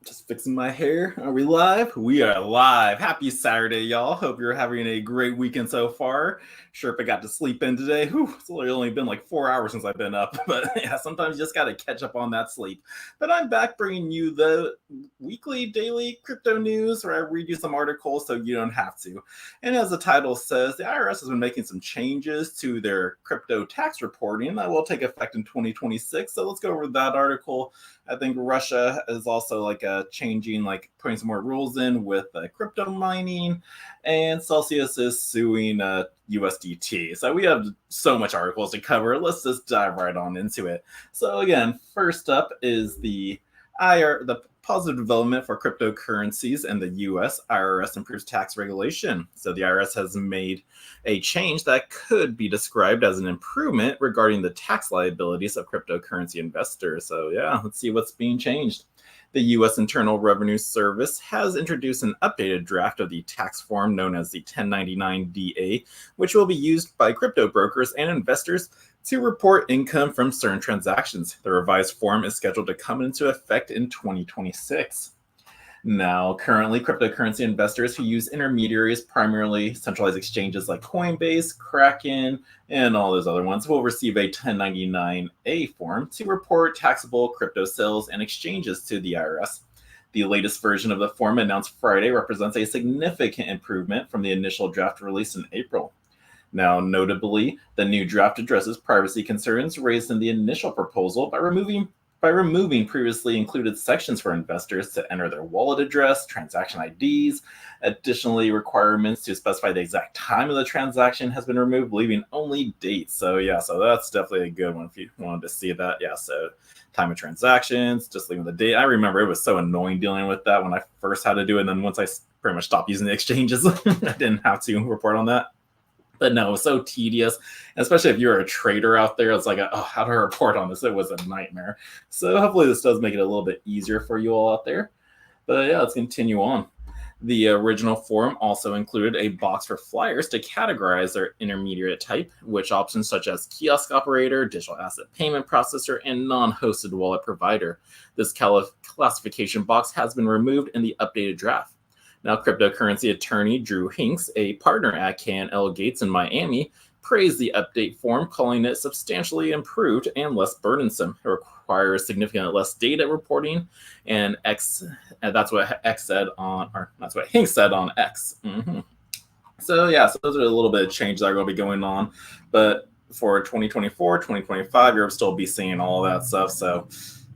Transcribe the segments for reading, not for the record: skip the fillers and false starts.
Just fixing my hair. Are we live? We are live. Happy Saturday, y'all. Hope you're having a great weekend so far. Sherpa got to sleep in today. Whew, it's only been like 4 hours since I've been up, but yeah, sometimes you just got to catch up on that sleep. But I'm back bringing you the weekly, daily crypto news where I read you some articles so you don't have to. And as the title says, the IRS has been making some changes to their crypto tax reporting that will take effect in 2026. So let's go over that article. I think Russia is also changing, like putting some more rules in with crypto mining, and Celsius is suing USDT. So we have so much articles to cover. Let's just dive right on into it. So again, first up is the positive development for cryptocurrencies in the U.S. IRS improves tax regulation. So the IRS has made a change that could be described as an improvement regarding the tax liabilities of cryptocurrency investors. So yeah, let's see what's being changed. The U.S. Internal Revenue Service has introduced an updated draft of the tax form known as the 1099-DA, which will be used by crypto brokers and investors to report income from certain transactions. The revised form is scheduled to come into effect in 2026. Now, currently, cryptocurrency investors who use intermediaries, primarily centralized exchanges like Coinbase, Kraken, and all those other ones, will receive a 1099-A form to report taxable crypto sales and exchanges to the IRS. The latest version of the form announced Friday represents a significant improvement from the initial draft released in April. Now, notably, the new draft addresses privacy concerns raised in the initial proposal by removing previously included sections for investors to enter their wallet address, transaction IDs. Additionally, requirements to specify the exact time of the transaction has been removed, leaving only dates. So that's definitely a good one if you wanted to see that. Yeah, so time of transactions, just leaving the date. I remember it was so annoying dealing with that when I first had to do it. And then once I pretty much stopped using the exchanges, I didn't have to report on that. But no, it was so tedious, especially if you're a trader out there. It's like, how do I report on this? It was a nightmare. So hopefully this does make it a little bit easier for you all out there. But yeah, let's continue on. The original form also included a box for flyers to categorize their intermediate type, which options such as kiosk operator, digital asset payment processor, and non-hosted wallet provider. This classification box has been removed in the updated draft. Now, cryptocurrency attorney Drew Hinks, a partner at K&L Gates in Miami, praised the update form, calling it substantially improved and less burdensome. It requires significantly less data reporting, and that's what Hinks said on X. Mm-hmm. So those are a little bit of changes that are going to be going on, but for 2024, 2025, you'll still be seeing all that stuff. So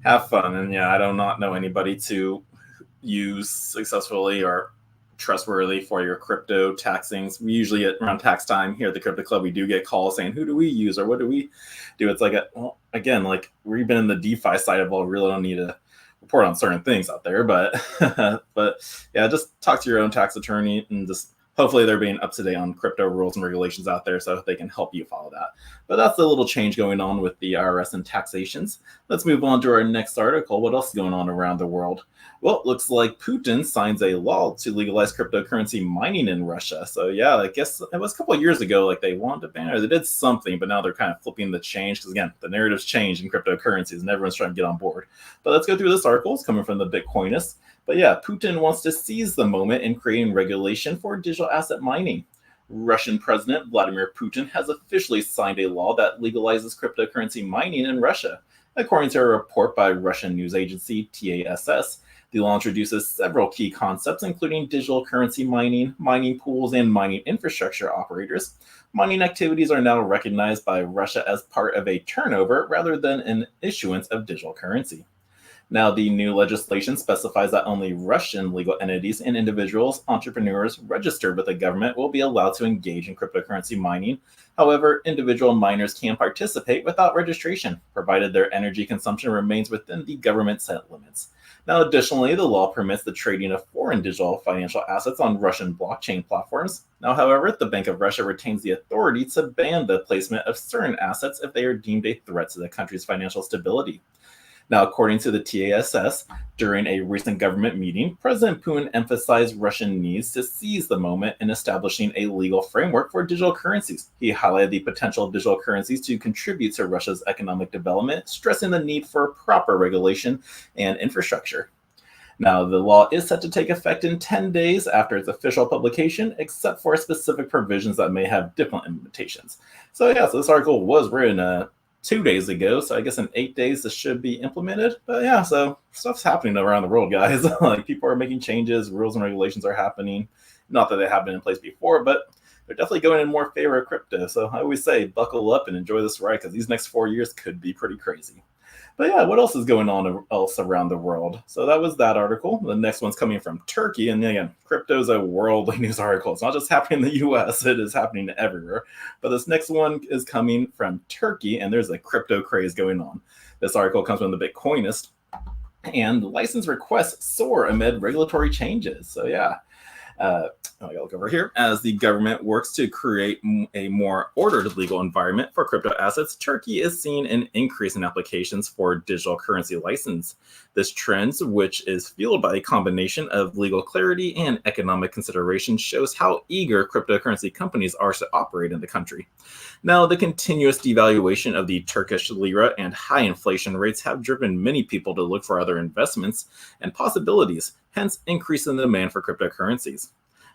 have fun, and I do not know anybody to use successfully or trustworthy for your crypto taxings. We usually around tax time here at the Crypto Club, we do get calls saying, who do we use or what do we do? It's like, again, like we've been in the DeFi side of all, really don't need to report on certain things out there, but just talk to your own tax attorney and just hopefully they're being up to date on crypto rules and regulations out there so they can help you follow that. But that's a little change going on with the IRS and taxations. Let's move on to our next article. What else is going on around the world? Well, it looks like Putin signs a law to legalize cryptocurrency mining in Russia. So I guess it was a couple of years ago, like they wanted to ban or they did something, but now they're kind of flipping the change because again, the narrative's changed in cryptocurrencies and everyone's trying to get on board. But let's go through this article. It's coming from the Bitcoinist. But Putin wants to seize the moment in creating regulation for digital asset mining. Russian President Vladimir Putin has officially signed a law that legalizes cryptocurrency mining in Russia. According to a report by Russian news agency TASS, the law introduces several key concepts, including digital currency mining, mining pools, and mining infrastructure operators. Mining activities are now recognized by Russia as part of a turnover rather than an issuance of digital currency. Now, the new legislation specifies that only Russian legal entities and individuals, entrepreneurs registered with the government will be allowed to engage in cryptocurrency mining. However, individual miners can participate without registration, provided their energy consumption remains within the government set limits. Now, additionally, the law permits the trading of foreign digital financial assets on Russian blockchain platforms. Now, however, the Bank of Russia retains the authority to ban the placement of certain assets if they are deemed a threat to the country's financial stability. Now, according to the TASS, during a recent government meeting, President Putin emphasized Russian needs to seize the moment in establishing a legal framework for digital currencies. He highlighted the potential of digital currencies to contribute to Russia's economic development, stressing the need for proper regulation and infrastructure. Now, the law is set to take effect in 10 days after its official publication, except for specific provisions that may have different limitations. So, yeah, so this article was written 2 days ago. So, I guess in 8 days this should be implemented. But yeah, so stuff's happening around the world, guys. Like people are making changes, rules and regulations are happening. Not that they have been in place before, but they're definitely going in more favor of crypto. So, I always say buckle up and enjoy this ride because these next 4 years could be pretty crazy. But yeah, what else is going on else around the world? So that was that article. The next one's coming from Turkey. And again, crypto is a worldly news article. It's not just happening in the US, it is happening everywhere. But this next one is coming from Turkey, and there's a crypto craze going on. This article comes from the Bitcoinist, and license requests soar amid regulatory changes. So yeah, I gotta look over here. As the government works to create a more ordered legal environment for crypto assets, Turkey is seeing an increase in applications for digital currency license. This trend, which is fueled by a combination of legal clarity and economic considerations, shows how eager cryptocurrency companies are to operate in the country. Now, the continuous devaluation of the Turkish lira and high inflation rates have driven many people to look for other investments and possibilities, hence increasing the demand for cryptocurrencies.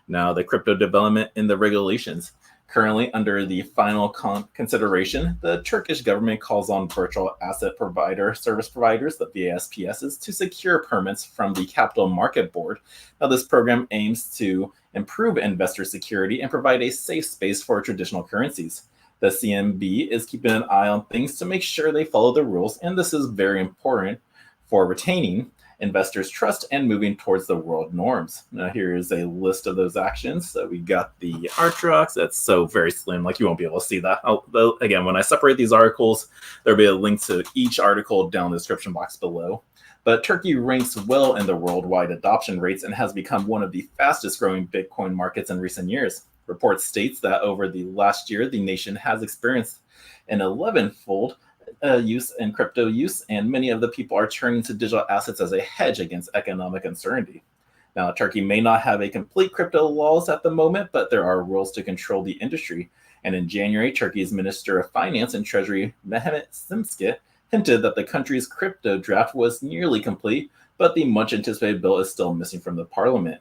Now, the crypto development in the regulations. Currently, under the final consideration, the Turkish government calls on virtual asset provider service providers, the VASPSs, to secure permits from the Capital Market Board. Now, this program aims to improve investor security and provide a safe space for traditional currencies. The CMB is keeping an eye on things to make sure they follow the rules, and this is very important for retaining investors' trust and moving towards the world norms. Now, here is a list of those actions. So we got the Artrox. That's so very slim, like you won't be able to see that. Again, when I separate these articles, there'll be a link to each article down in the description box below. But Turkey ranks well in the worldwide adoption rates and has become one of the fastest growing Bitcoin markets in recent years. Report states that over the last year, the nation has experienced an 11-fold use in crypto use, and many of the people are turning to digital assets as a hedge against economic uncertainty. Now, Turkey may not have a complete crypto laws at the moment, but there are rules to control the industry. And in January, Turkey's Minister of Finance and Treasury, Mehmet Simsek, hinted that the country's crypto draft was nearly complete, but the much anticipated bill is still missing from the parliament.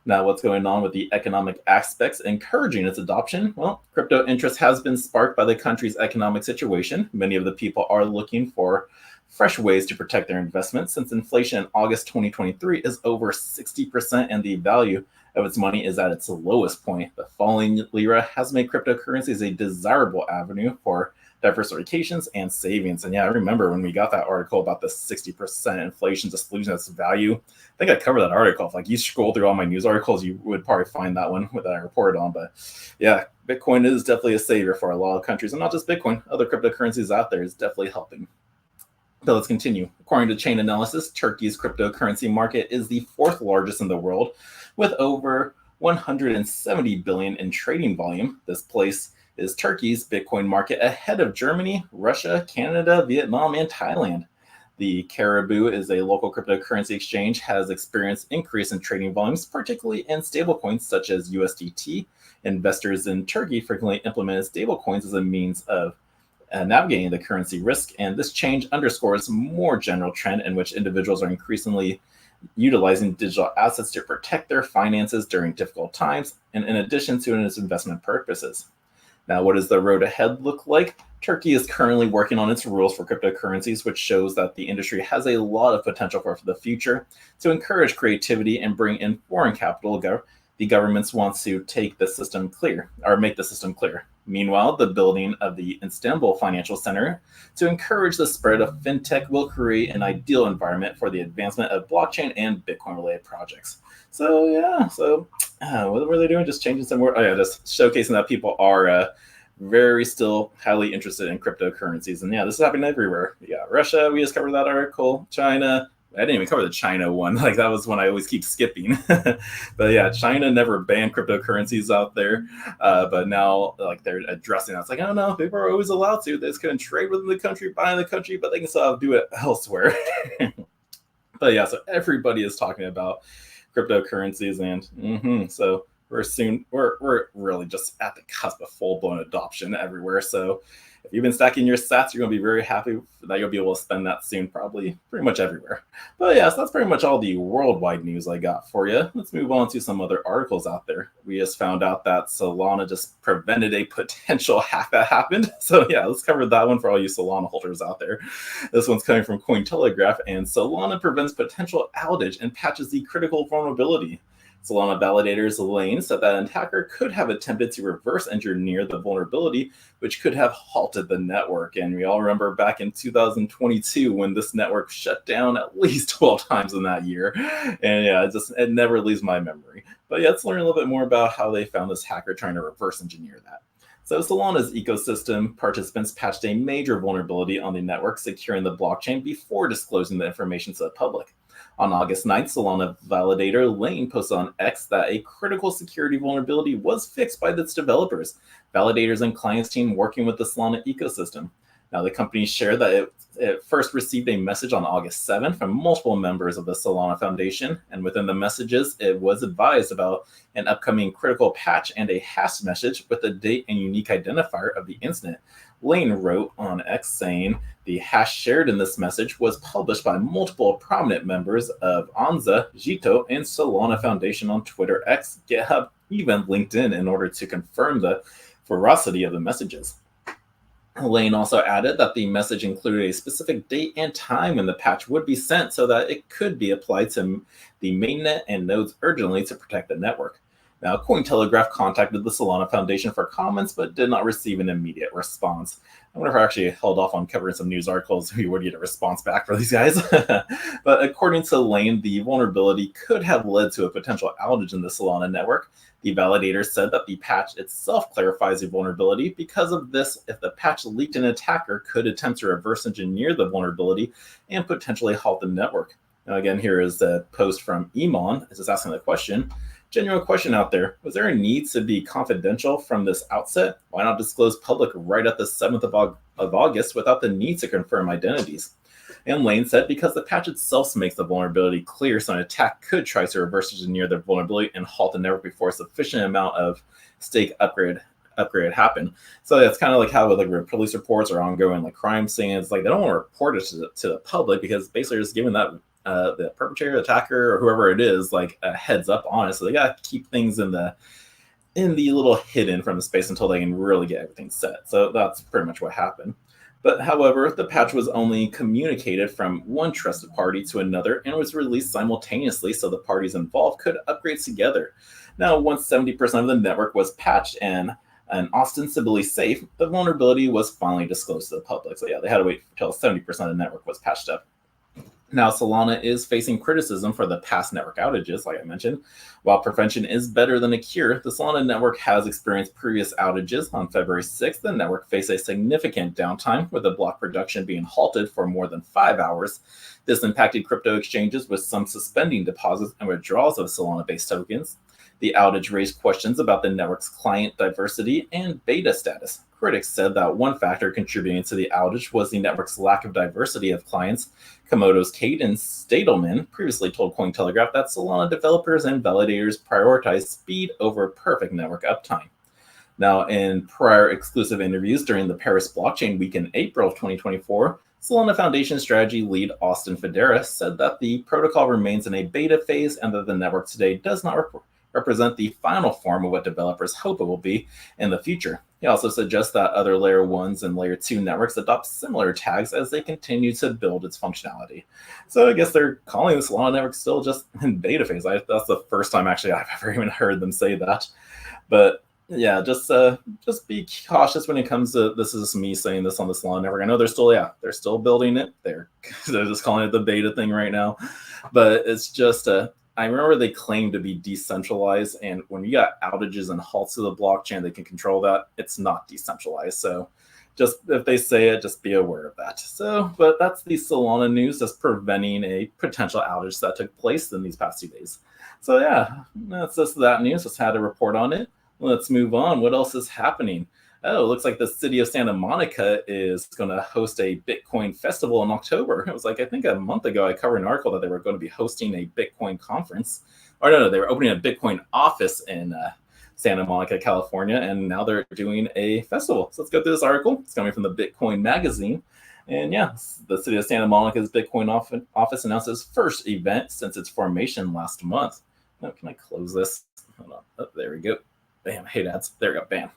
Now, what's going on with the economic aspects encouraging its adoption? Well, crypto interest has been sparked by the country's economic situation. Many of the people are looking for fresh ways to protect their investments since inflation in August 2023 is over 60% and the value of its money is at its lowest point. The falling lira has made cryptocurrencies a desirable avenue for diversifications and savings. And yeah, I remember when we got that article about the 60% inflation just losing its value. I think I covered that article. If like you scroll through all my news articles, you would probably find that one that I reported on. But yeah, Bitcoin is definitely a savior for a lot of countries, and not just Bitcoin. Other cryptocurrencies out there is definitely helping. So let's continue. According to Chain Analysis, Turkey's cryptocurrency market is the fourth largest in the world, with over 170 billion in trading volume. This place is Turkey's Bitcoin market ahead of Germany, Russia, Canada, Vietnam, and Thailand. The Caribou is a local cryptocurrency exchange, has experienced increase in trading volumes, particularly in stablecoins such as USDT. Investors in Turkey frequently implemented stablecoins as a means of navigating the currency risk, and this change underscores a more general trend in which individuals are increasingly utilizing digital assets to protect their finances during difficult times, and in addition to its investment purposes. Now, what does the road ahead look like? Turkey is currently working on its rules for cryptocurrencies, which shows that the industry has a lot of potential for the future. To encourage creativity and bring in foreign capital, the governments want to make the system clear. Meanwhile, the building of the Istanbul Financial Center to encourage the spread of fintech will create an ideal environment for the advancement of blockchain and Bitcoin-related projects. So yeah, what were they doing? Just changing some word? Oh yeah, just showcasing that people are very still highly interested in cryptocurrencies. And yeah, this is happening everywhere. Yeah, Russia, we just covered that article. China, I didn't even cover the China one. Like that was one I always keep skipping. But yeah, China never banned cryptocurrencies out there. But now like they're addressing that. It's like, oh no, people are always allowed to. They just couldn't trade within the country, buy in the country, but they can still do it elsewhere. But yeah, so everybody is talking about cryptocurrencies, and so we're really just at the cusp of full-blown adoption everywhere. So if you've been stacking your sats, you're going to be very happy that you'll be able to spend that soon, probably pretty much everywhere. But yeah, so that's pretty much all the worldwide news I got for you. Let's move on to some other articles out there. We just found out that Solana just prevented a potential hack that happened. So yeah, let's cover that one for all you Solana holders out there. This one's coming from Cointelegraph, and Solana prevents potential outage and patches the critical vulnerability. Solana validators Lane said that an attacker could have attempted to reverse engineer the vulnerability, which could have halted the network. And we all remember back in 2022 when this network shut down at least 12 times in that year. And yeah, it never leaves my memory. But yeah, let's learn a little bit more about how they found this hacker trying to reverse engineer that. So Solana's ecosystem participants patched a major vulnerability on the network, securing the blockchain before disclosing the information to the public. On August 9th, Solana validator Lane posted on X that a critical security vulnerability was fixed by its developers, validators, and clients team working with the Solana ecosystem. Now, the company shared that it first received a message on August 7th from multiple members of the Solana Foundation, and within the messages, it was advised about an upcoming critical patch and a hash message with the date and unique identifier of the incident. Lane wrote on X saying, the hash shared in this message was published by multiple prominent members of Anza, Jito, and Solana Foundation on Twitter, X, GitHub, even LinkedIn in order to confirm the veracity of the messages. Lane also added that the message included a specific date and time when the patch would be sent so that it could be applied to the mainnet and nodes urgently to protect the network. Now, Cointelegraph contacted the Solana Foundation for comments, but did not receive an immediate response. I wonder if I actually held off on covering some news articles, we would get a response back for these guys. But according to Lane, the vulnerability could have led to a potential outage in the Solana network. The validator said that the patch itself clarifies the vulnerability. Because of this, if the patch leaked, an attacker could attempt to reverse engineer the vulnerability and potentially halt the network. Now, again, here is the post from Emon. It's just asking the question. Genuine question out there. Was there a need to be confidential from this outset? Why not disclose public right at the 7th of August without the need to confirm identities? And Lane said because the patch itself makes the vulnerability clear, so an attack could try to reverse engineer the vulnerability and halt the network before a sufficient amount of stake upgrade happen. So it's kind of like how like police reports are ongoing, like crime scenes, like they don't want to report it to the public because basically just giving that the perpetrator, attacker, or whoever it is, like a heads up on it. So they gotta keep things in the little hidden from the space until they can really get everything set. So that's pretty much what happened. But however, the patch was only communicated from one trusted party to another and was released simultaneously so the parties involved could upgrade together. Now, once 70% of the network was patched and ostensibly safe, the vulnerability was finally disclosed to the public. So yeah, they had to wait until 70% of the network was patched up. Now, Solana is facing criticism for the past network outages, like I mentioned. While prevention is better than a cure, the Solana network has experienced previous outages. On February 6th, the network faced a significant downtime, with the block production being halted for more than 5 hours. This impacted crypto exchanges, with some suspending deposits and withdrawals of Solana-based tokens. The outage raised questions about the network's client diversity and beta status. Critics said that one factor contributing to the outage was the network's lack of diversity of clients. Komodo's Caden Stadelman previously told Cointelegraph that Solana developers and validators prioritize speed over perfect network uptime. Now, in prior exclusive interviews during the Paris Blockchain Week in April of 2024, Solana Foundation strategy lead Austin Federa said that the protocol remains in a beta phase and that the network today does not represent the final form of what developers hope it will be in the future. He also suggests that other layer 1s and layer 2 networks adopt similar tags as they continue to build its functionality. So I guess they're calling the Solana network still just in beta phase. That's the first time actually I've ever even heard them say that. But yeah, just be cautious when it comes to, this is me saying this on the Solana network. I know they're still building it. They're just calling it the beta thing right now. But it's just I remember they claimed to be decentralized, and when you got outages and halts to the blockchain, they can control that. It's not decentralized. So just if they say it, just be aware of that. So, but that's the Solana news that's preventing a potential outage that took place in these past 2 days. So yeah, that's just that news. Just had a report on it. Let's move on. What else is happening? Oh, it looks like the city of Santa Monica is going to host a Bitcoin festival in October. It was like, I think a month ago, I covered an article that they were going to be hosting a Bitcoin conference. Or no, they were opening a Bitcoin office in Santa Monica, California, and now they're doing a festival. So let's go through this article. It's coming from the Bitcoin magazine. And yeah, the city of Santa Monica's Bitcoin office announced its first event since its formation last month. Oh, can I close this? Hold on. Oh, there we go. Bam, hate ads. There we go. Bam.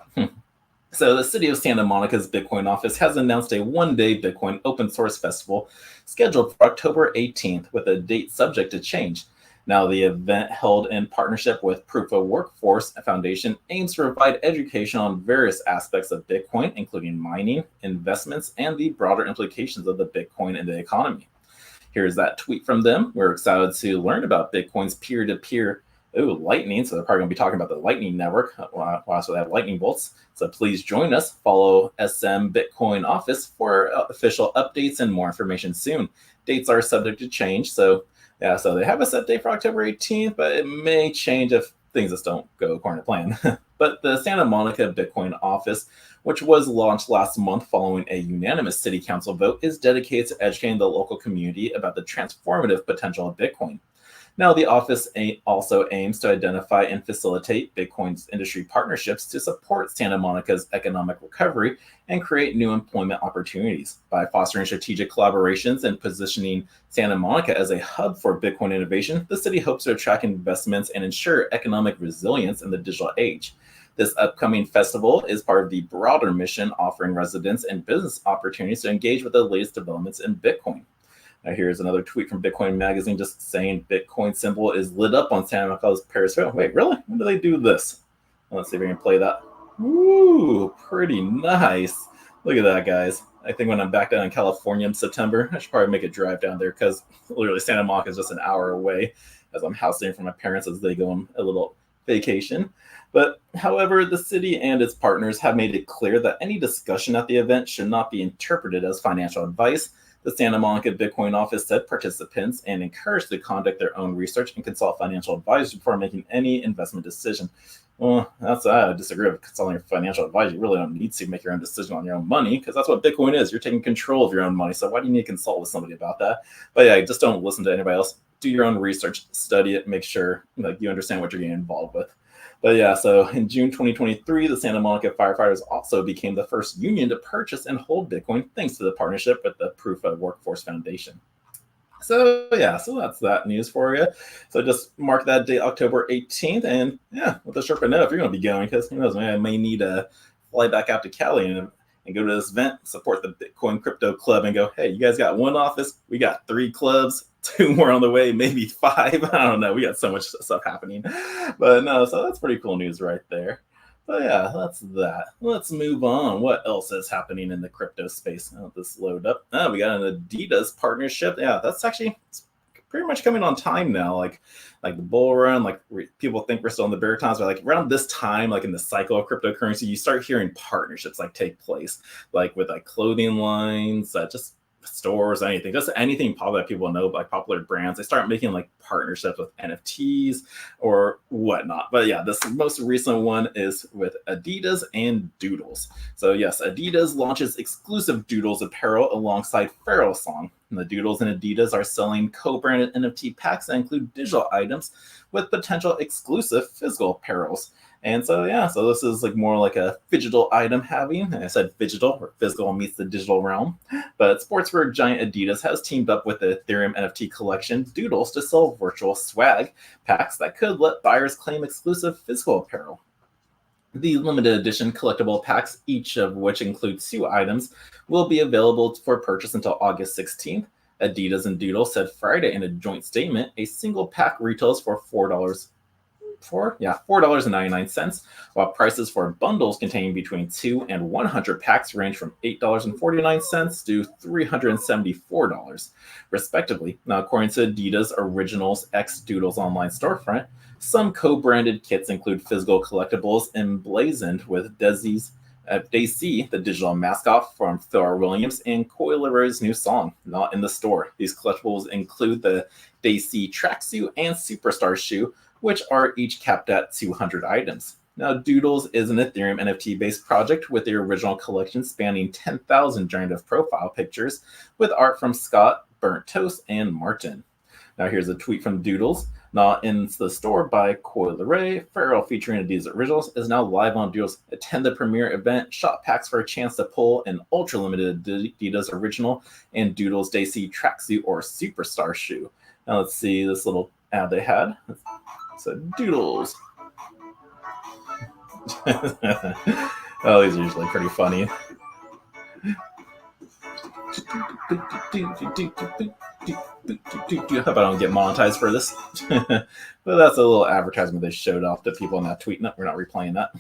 So the city of Santa Monica's Bitcoin office has announced a one-day Bitcoin open source festival scheduled for October 18th with a date subject to change. Now, the event, held in partnership with Proof of Workforce Foundation, aims to provide education on various aspects of Bitcoin, including mining, investments, and the broader implications of the Bitcoin in the economy. Here's that tweet from them. We're excited to learn about Bitcoin's peer-to-peer Lightning. So they're probably going to be talking about the Lightning Network. So they have lightning bolts. So please join us. Follow SM Bitcoin Office for official updates and more information soon. Dates are subject to change. So yeah, so they have a set date for October 18th, but it may change if things just don't go according to plan. But the Santa Monica Bitcoin office, which was launched last month following a unanimous city council vote, is dedicated to educating the local community about the transformative potential of Bitcoin. Now, the office also aims to identify and facilitate Bitcoin's industry partnerships to support Santa Monica's economic recovery and create new employment opportunities. By fostering strategic collaborations and positioning Santa Monica as a hub for Bitcoin innovation, the city hopes to attract investments and ensure economic resilience in the digital age. This upcoming festival is part of the broader mission, offering residents and business opportunities to engage with the latest developments in Bitcoin. Here's another tweet from Bitcoin magazine just saying Bitcoin symbol is lit up on Santa Monica's Paris Trail. Wait, really? When do they do this? Let's see if we can play that. Ooh, pretty nice. Look at that, guys. I think when I'm back down in California in September, I should probably make a drive down there because literally Santa Monica is just an hour away as I'm house sitting for my parents as they go on a little vacation. But however, the city and its partners have made it clear that any discussion at the event should not be interpreted as financial advice. The Santa Monica Bitcoin office said participants and encouraged to conduct their own research and consult financial advisors before making any investment decision. Well, I disagree with consulting a financial advisor. You really don't need to make your own decision on your own money because that's what Bitcoin is. You're taking control of your own money. So why do you need to consult with somebody about that? But yeah, just don't listen to anybody else. Do your own research, study it, make sure you understand what you're getting involved with. But yeah, so in June 2023, the Santa Monica firefighters also became the first union to purchase and hold Bitcoin thanks to the partnership with the Proof of Workforce Foundation. So yeah, so that's that news for you. So just mark that date, October 18th, and yeah, let the Sherpa know if you're going to be going, because who knows, man, I may need to fly back out to Cali and go to this event, support the Bitcoin Crypto Club, and go, hey, you guys got one office, we got 3 clubs, 2 more on the way, maybe 5. I don't know. We got so much stuff happening. But no, so that's pretty cool news right there. But yeah, that's that. Let's move on. What else is happening in the crypto space? I'll just load up. Oh, we got an Adidas partnership. Yeah, that's actually pretty much coming on time now. Like the bull run, people think we're still in the bear times, but around this time, in the cycle of cryptocurrency, you start hearing partnerships take place, with clothing lines, just stores, anything, just anything popular that people know, popular brands. They start making partnerships with NFTs or whatnot. But yeah, this most recent one is with Adidas and Doodles. So yes, Adidas launches exclusive Doodles apparel alongside Pharrell song. And the Doodles and Adidas are selling co-branded NFT packs that include digital items with potential exclusive physical apparels. And so, yeah, so this is more like a phygital item having. I said phygital, or physical meets the digital realm. But sportswear giant Adidas has teamed up with the Ethereum NFT collection Doodles to sell virtual swag packs that could let buyers claim exclusive physical apparel. The limited edition collectible packs, each of which includes 2 items, will be available for purchase until August 16th. Adidas and Doodles said Friday in a joint statement, a single pack retails for $4.99, while prices for bundles containing between 2 and 100 packs range from $8.49 to $374, respectively. Now, according to Adidas Originals X Doodles online storefront, some co-branded kits include physical collectibles emblazoned with Daisy, the digital mascot from Pharrell Williams, and Coi Leroux's new song, Not in the Store. These collectibles include the Daisy tracksuit and Superstar shoe, which are each capped at 200 items. Now, Doodles is an Ethereum NFT-based project with the original collection spanning 10,000 generative profile pictures with art from Scott, Burnt Toast, and Martin. Now, here's a tweet from Doodles. Not in the store by Coil Ray, Farrell featuring Adidas Originals is now live on Doodles. Attend the premiere event, shop packs for a chance to pull an ultra limited Adidas Original and Doodles Daisy tracksuit or superstar shoe. Now let's see this little ad they had. So Doodles. Oh, these are usually pretty funny. I hope I don't get monetized for this. But that's a little advertisement they showed off to people not tweeting it. We're not replaying that.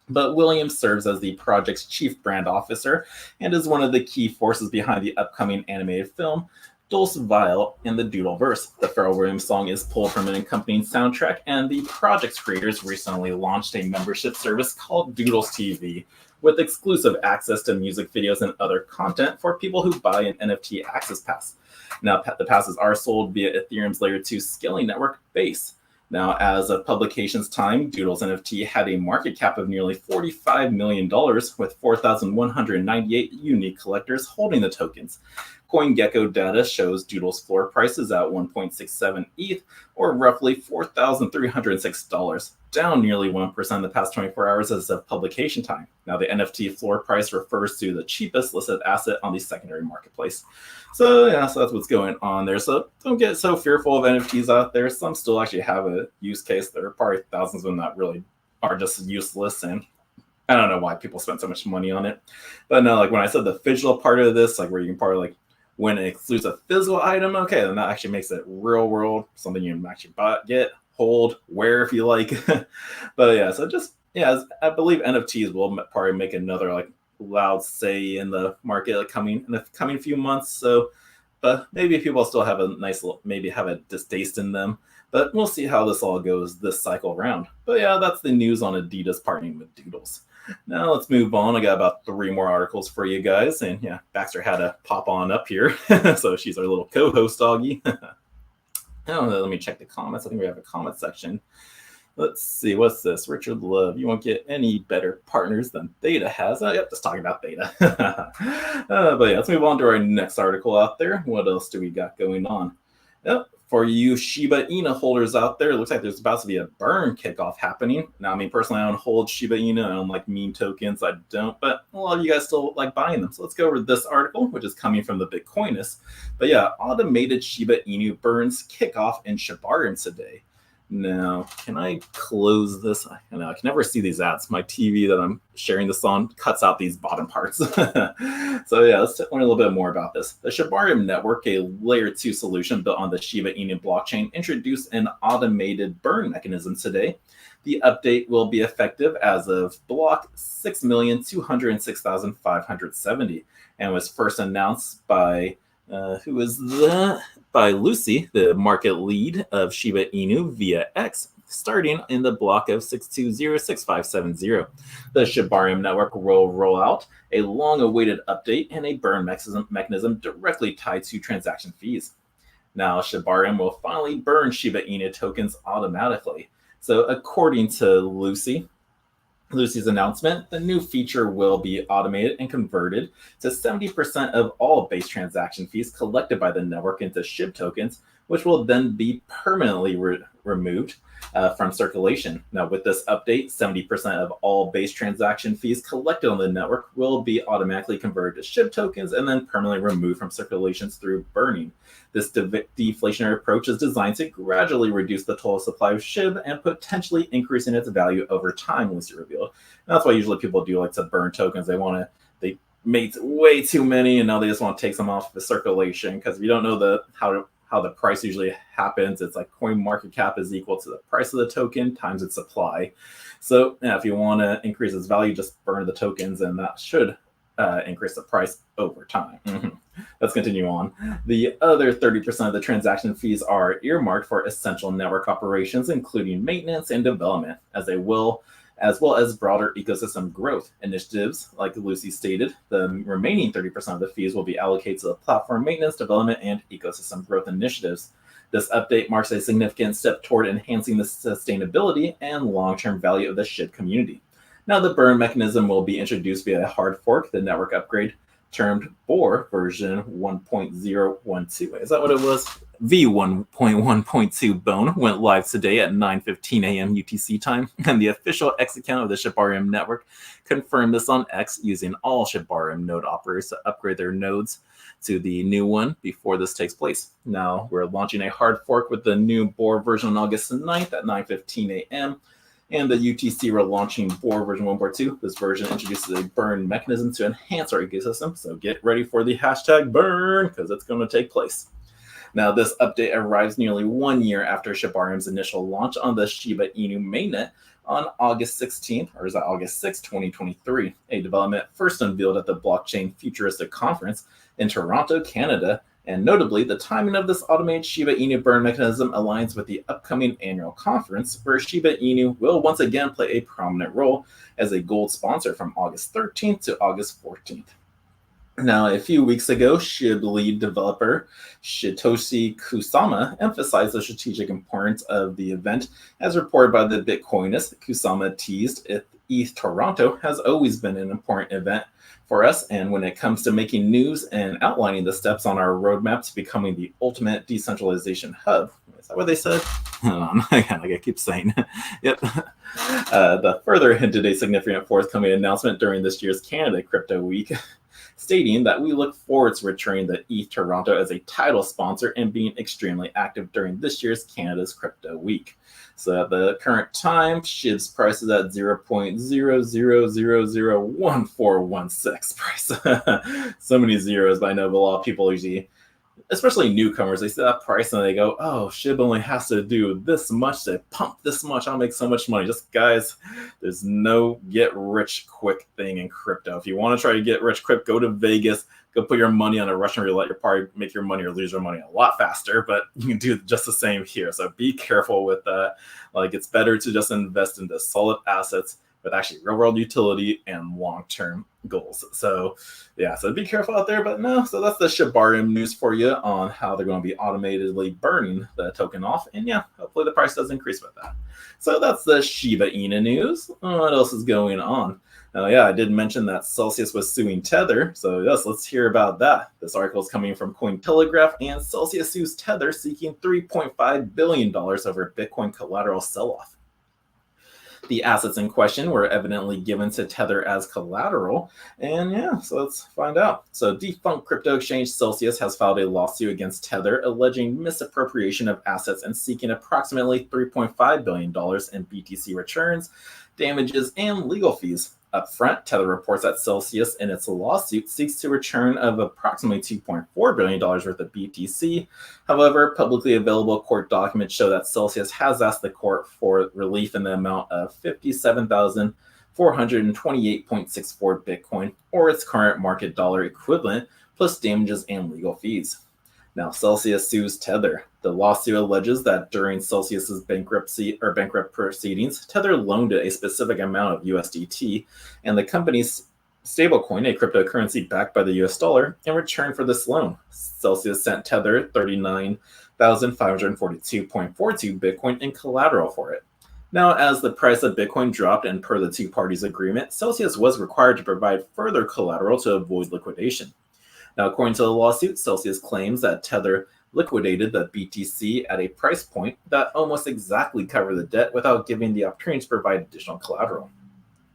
But Williams serves as the project's chief brand officer and is one of the key forces behind the upcoming animated film Dulce Vile in the Doodleverse. The Pharrell Williams song is pulled from an accompanying soundtrack, and the project's creators recently launched a membership service called Doodles TV, with exclusive access to music videos and other content for people who buy an NFT access pass. Now, the passes are sold via Ethereum's Layer 2 scaling network Base. Now, as of publication's time, Doodles NFT had a market cap of nearly $45 million, with 4,198 unique collectors holding the tokens. CoinGecko data shows Doodles floor prices at 1.67 ETH, or roughly $4,306, down nearly 1% in the past 24 hours as of publication time. Now, the NFT floor price refers to the cheapest listed asset on the secondary marketplace. So that's what's going on there. So don't get so fearful of NFTs out there. Some still actually have a use case. There are probably thousands of them that really are just useless, and I don't know why people spend so much money on it. But no, like when I said the physical part of this, like where you can probably like when it includes a physical item, okay, then that actually makes it real world, something you can actually buy, get, hold, wear if you like. But yeah, so just I believe NFTs will probably make another like loud say in the market like in the coming few months. So, but maybe people still have a maybe have a distaste in them. But we'll see how this all goes this cycle round. But yeah, that's the news on Adidas partnering with Doodles. Now let's move on. I got about 3 more articles for you guys. And yeah, Baxter had to pop on up here. So she's our little co-host doggy. Let me check the comments. I think we have a comment section. Let's see, what's this? Richard Love, you won't get any better partners than Theta has. Oh, yep, just talking about Theta. But yeah, let's move on to our next article out there. What else do we got going on? Yep. For you Shiba Inu holders out there, it looks like there's about to be a burn kickoff happening. Now, I mean, personally, I don't hold Shiba Inu. I don't like meme tokens. I don't, but a lot of you guys still like buying them. So let's go over this article, which is coming from the Bitcoinist. But yeah, automated Shiba Inu burns kickoff in Shibarium today. Now, can I close this? I can never see these ads. My TV that I'm sharing this on cuts out these bottom parts. So yeah, let's learn a little bit more about this. The Shibarium network, a layer 2 solution built on the Shiba Inu blockchain, introduced an automated burn mechanism today. The update will be effective as of block 6,206,570 and was first announced by by Lucy, the market lead of Shiba Inu via X, starting in the block of 6206570. The Shibarium network will roll out a long-awaited update and a burn mechanism directly tied to transaction fees. Now, Shibarium will finally burn Shiba Inu tokens automatically. So according to Lucy's announcement, the new feature will be automated and converted to 70% of all base transaction fees collected by the network into SHIB tokens, which will then be permanently removed from circulation. Now, with this update, 70% of all base transaction fees collected on the network will be automatically converted to SHIB tokens and then permanently removed from circulations through burning. This deflationary approach is designed to gradually reduce the total supply of SHIB and potentially increasing its value over time, Lucy revealed. And that's why usually people do like to burn tokens. They made way too many, and now they just want to take some off the circulation, because if you don't know how the price usually happens, it's like coin market cap is equal to the price of the token times its supply. So yeah, if you want to increase its value, just burn the tokens, and that should increase the price over time. Let's continue on. The other 30% of the transaction fees are earmarked for essential network operations, including maintenance and development, as well as broader ecosystem growth initiatives. Like Lucy stated, the remaining 30% of the fees will be allocated to the platform maintenance, development, and ecosystem growth initiatives. This update marks a significant step toward enhancing the sustainability and long-term value of the SHIB community. Now, the burn mechanism will be introduced via a hard fork, the network upgrade, termed BOR version 1.012. Is that what it was? V1.1.2 Bone went live today at 9:15 a.m. UTC time, and the official X account of the Shibarium network confirmed this on X, using all Shibarium node operators to upgrade their nodes to the new one before this takes place. Now, we're launching a hard fork with the new Boar version on August 9th at 9:15 a.m., and the UTC we're launching Boar version 1.2. This version introduces a burn mechanism to enhance our ecosystem, so get ready for the hashtag burn, because it's going to take place. Now, this update arrives nearly 1 year after Shibarium's initial launch on the Shiba Inu mainnet on August 16th, or is that August 6th, 2023, a development first unveiled at the Blockchain Futuristic Conference in Toronto, Canada. And notably, the timing of this automated Shiba Inu burn mechanism aligns with the upcoming annual conference, where Shiba Inu will once again play a prominent role as a gold sponsor from August 13th to August 14th. Now, a few weeks ago, SHIB lead developer Shitoshi Kusama emphasized the strategic importance of the event. As reported by the Bitcoinist, Kusama teased ETH Toronto has always been an important event for us, and when it comes to making news and outlining the steps on our roadmap to becoming the ultimate decentralization hub. Is that what they said? Like I keep saying. Yep. The further hinted a significant forthcoming announcement during this year's Canada Crypto Week, stating that we look forward to returning the ETH Toronto as a title sponsor and being extremely active during this year's Canada's Crypto Week. So at the current time, SHIB's price is at 0.00001416 price. So many zeros, but I know a lot of people usually, especially newcomers, they see that price and they go, oh, SHIB only has to do this much to pump this much. I'll make so much money. Just guys, there's no get rich quick thing in crypto. If you want to try to get rich quick, go to Vegas, go put your money on a Russian roulette. You'll probably make your money or lose your money a lot faster, but you can do just the same here. So be careful with that. Like, it's better to just invest into solid assets with actually real world utility and long-term goals. So yeah, so be careful out there, but no, so that's the Shibarium news for you on how they're going to be automatically burning the token off. And yeah, hopefully the price does increase with that. So that's the Shiba Inu news. What else is going on? Now, yeah, I did mention that Celsius was suing Tether. So yes, let's hear about that. This article is coming from Cointelegraph, and Celsius sues Tether seeking $3.5 billion over Bitcoin collateral sell-off. The assets in question were evidently given to Tether as collateral. And yeah, so let's find out. So defunct crypto exchange Celsius has filed a lawsuit against Tether, alleging misappropriation of assets and seeking approximately $3.5 billion in BTC returns, damages, and legal fees. Up front, Tether reports that Celsius in its lawsuit seeks a return of approximately $2.4 billion worth of BTC. However, publicly available court documents show that Celsius has asked the court for relief in the amount of 57,428.64 Bitcoin, or its current market dollar equivalent, plus damages and legal fees. Now, Celsius sues Tether. The lawsuit alleges that during Celsius's bankrupt proceedings, Tether loaned it a specific amount of USDT, and the company's stablecoin, a cryptocurrency backed by the US dollar, in return for this loan. Celsius sent Tether 39,542.42 Bitcoin in collateral for it. Now, as the price of Bitcoin dropped and per the two parties' agreement, Celsius was required to provide further collateral to avoid liquidation. Now, according to the lawsuit, Celsius claims that Tether liquidated the BTC at a price point that almost exactly covered the debt without giving the opportunity to provide additional collateral.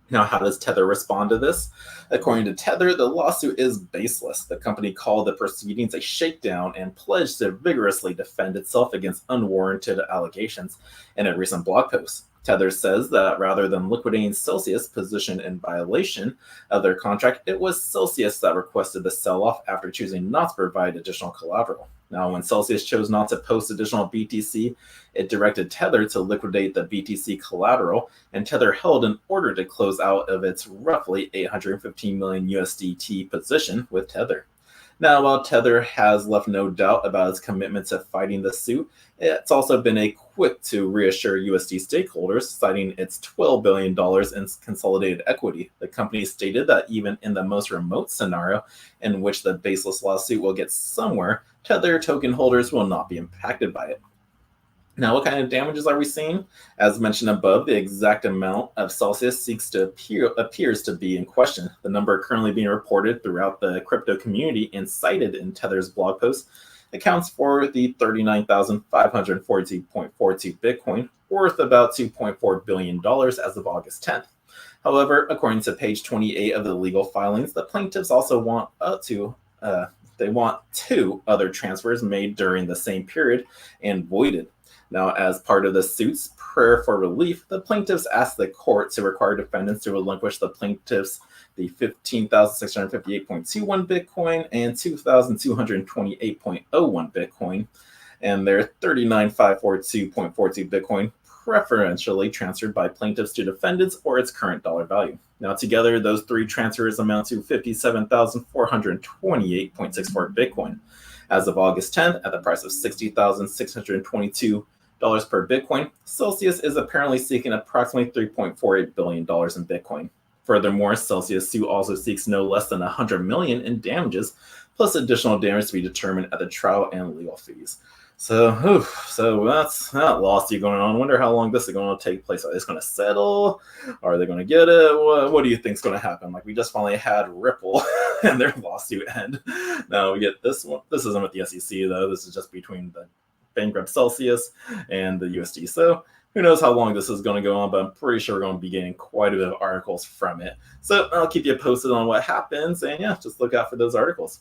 Now, how does Tether respond to this? According to Tether, the lawsuit is baseless. The company called the proceedings a shakedown and pledged to vigorously defend itself against unwarranted allegations in a recent blog post. Tether says that rather than liquidating Celsius' position in violation of their contract, it was Celsius that requested the sell-off after choosing not to provide additional collateral. Now, when Celsius chose not to post additional BTC, it directed Tether to liquidate the BTC collateral, and Tether held an order to close out of its roughly 815 million USDT position with Tether. Now, while Tether has left no doubt about its commitment to fighting the suit, it's also been quick to reassure USD stakeholders, citing its $12 billion in consolidated equity. The company stated that even in the most remote scenario in which the baseless lawsuit will get somewhere, Tether token holders will not be impacted by it. Now, what kind of damages are we seeing? As mentioned above, the exact amount of Celsius appears to be in question. The number currently being reported throughout the crypto community and cited in Tether's blog post accounts for the 39,542.42 Bitcoin, worth about $2.4 billion as of August 10th. However, according to page 28 of the legal filings, the plaintiffs also want two other transfers made during the same period and voided. Now, as part of the suit's prayer for relief, the plaintiffs asked the court to require defendants to relinquish the plaintiffs the 15,658.21 Bitcoin and 2,228.01 Bitcoin, and their 39,542.42 Bitcoin preferentially transferred by plaintiffs to defendants or its current dollar value. Now, together, those three transfers amount to 57,428.64 Bitcoin. As of August 10th, at the price of $60,622 per Bitcoin, Celsius is apparently seeking approximately $3.48 billion in Bitcoin. Furthermore, Celsius suit also seeks no less than $100 million in damages, plus additional damage to be determined at the trial and legal fees. So that's that lawsuit going on. I wonder how long this is going to take place. Are they just going to settle? Are they going to get it? What do you think is going to happen? Like, we just finally had Ripple and their lawsuit end. Now we get this one. This isn't with the SEC, though. This is just between the bankrupt Celsius and the USD. So who knows how long this is going to go on, but I'm pretty sure we're going to be getting quite a bit of articles from it. So I'll keep you posted on what happens, and yeah, just look out for those articles.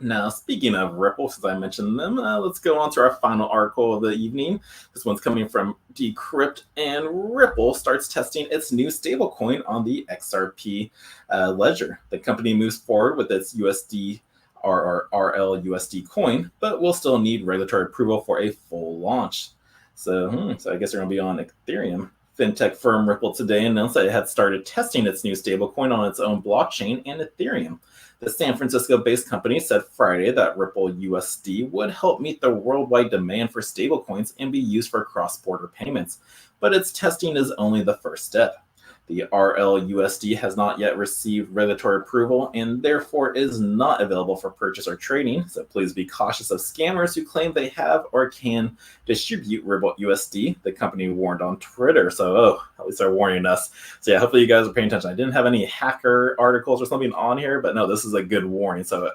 Now, speaking of Ripple, since I mentioned them, let's go on to our final article of the evening. This one's coming from Decrypt, and Ripple starts testing its new stablecoin on the XRP ledger. The company moves forward with its USD RLUSD coin, but will still need regulatory approval for a full launch. So I guess they're going to be on Ethereum. Fintech firm Ripple today announced that it had started testing its new stablecoin on its own blockchain and Ethereum. The San Francisco-based company said Friday that Ripple USD would help meet the worldwide demand for stablecoins and be used for cross-border payments, but its testing is only the first step. The RLUSD has not yet received regulatory approval and therefore is not available for purchase or trading, so please be cautious of scammers who claim they have or can distribute Ripple USD, the company warned on Twitter. So, at least they're warning us. So yeah, hopefully you guys are paying attention. I didn't have any hacker articles or something on here, but no, this is a good warning. So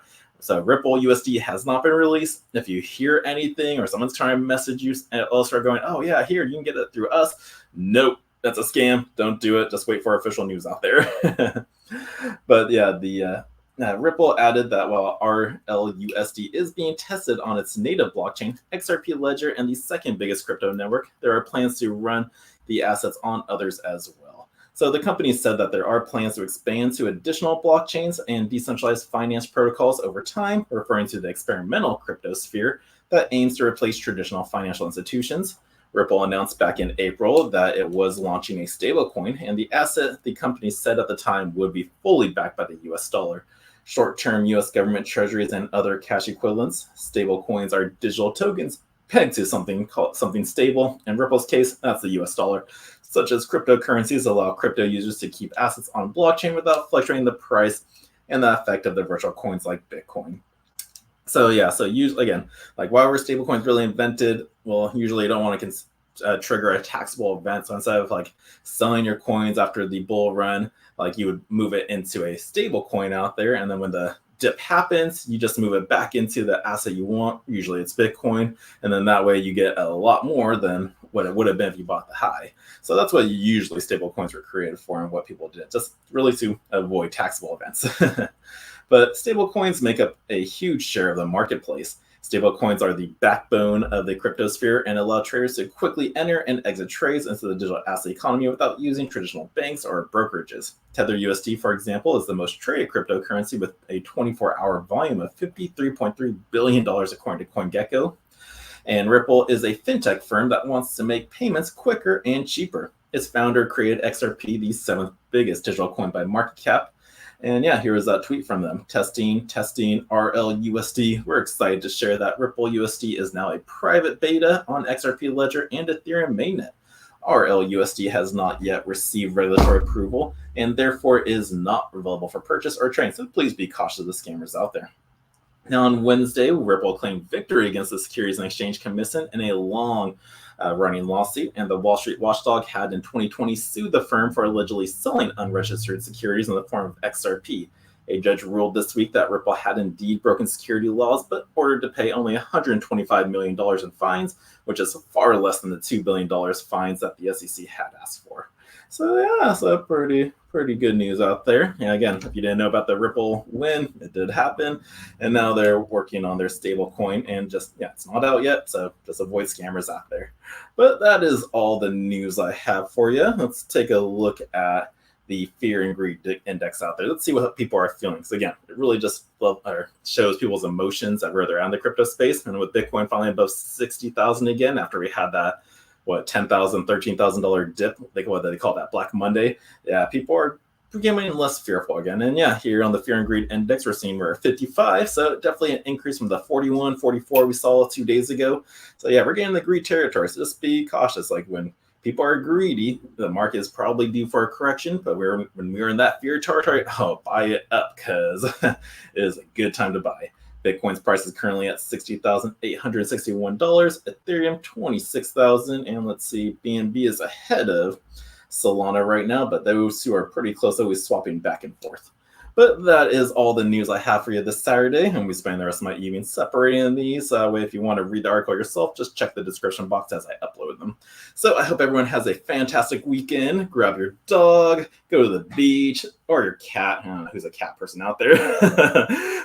Ripple USD has not been released. If you hear anything or someone's trying to message you and they'll start going, oh yeah, here, you can get it through us. Nope. That's a scam. Don't do it. Just wait for official news out there. But yeah, the Ripple added that while RLUSD is being tested on its native blockchain, XRP Ledger, and the second biggest crypto network, there are plans to run the assets on others as well. So the company said that there are plans to expand to additional blockchains and decentralized finance protocols over time, referring to the experimental crypto sphere that aims to replace traditional financial institutions. Ripple announced back in April that it was launching a stablecoin, and the asset the company said at the time would be fully backed by the US dollar. Short-term US government treasuries and other cash equivalents, stablecoins are digital tokens pegged to something stable. In Ripple's case, that's the US dollar. Such as cryptocurrencies allow crypto users to keep assets on blockchain without fluctuating the price and the effect of the virtual coins like Bitcoin. So yeah, usually, again, like, why were stablecoins really invented? Well, usually you don't want to trigger a taxable event. So instead of like selling your coins after the bull run, like, you would move it into a stable coin out there, and then when the dip happens, you just move it back into the asset you want. Usually it's Bitcoin, and then that way you get a lot more than what it would have been if you bought the high. So that's what usually stable coins were created for, and what people did, just really to avoid taxable events. But stablecoins make up a huge share of the marketplace. Stablecoins are the backbone of the crypto sphere and allow traders to quickly enter and exit trades into the digital asset economy without using traditional banks or brokerages. Tether USD, for example, is the most traded cryptocurrency with a 24-hour volume of $53.3 billion according to CoinGecko. And Ripple is a fintech firm that wants to make payments quicker and cheaper. Its founder created XRP, the seventh biggest digital coin by market cap. And yeah, here is that tweet from them. Testing, RLUSD. We're excited to share that Ripple USD is now a private beta on XRP Ledger and Ethereum mainnet. RLUSD has not yet received regulatory approval and therefore is not available for purchase or trading. So please be cautious of the scammers out there. Now, on Wednesday, Ripple claimed victory against the Securities and Exchange Commission in a long running lawsuit, and the Wall Street watchdog had in 2020 sued the firm for allegedly selling unregistered securities in the form of XRP. A judge ruled this week that Ripple had indeed broken security laws, but ordered to pay only $125 million in fines, which is far less than the $2 billion fines that the SEC had asked for. So yeah, so pretty good news out there. And again, if you didn't know about the Ripple win, it did happen, and now they're working on their stable coin, and it's not out yet, so just avoid scammers out there. But that is all the news I have for you. Let's take a look at the fear and greed index out there. Let's see what people are feeling. So again, it really just shows people's emotions at where they're at in the crypto space. And with Bitcoin finally above 60,000 again, after we had that $10,000, $13,000 dip, what they call that Black Monday. Yeah, people are becoming less fearful again. And yeah, here on the fear and greed index, we're seeing we're at 55. So definitely an increase from the 41, 44 we saw 2 days ago. So yeah, we're getting the greed territory. So just be cautious. Like when people are greedy, the market is probably due for a correction, but when we're in that fear territory, buy it up because it is a good time to buy. Bitcoin's price is currently at $60,861, Ethereum $26,000, and let's see, BNB is ahead of Solana right now, but those two are pretty close, always swapping back and forth. But that is all the news I have for you this Saturday, and we spend the rest of my evening separating these. That way, if you want to read the article yourself, just check the description box as I upload them. So I hope everyone has a fantastic weekend. Grab your dog, go to the beach, or your cat. I don't know who's a cat person out there.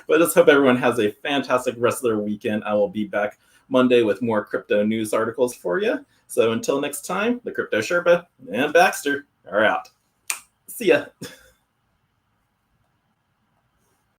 But I just hope everyone has a fantastic rest of their weekend. I will be back Monday with more crypto news articles for you. So until next time, the Crypto Sherpa and Baxter are out. See ya.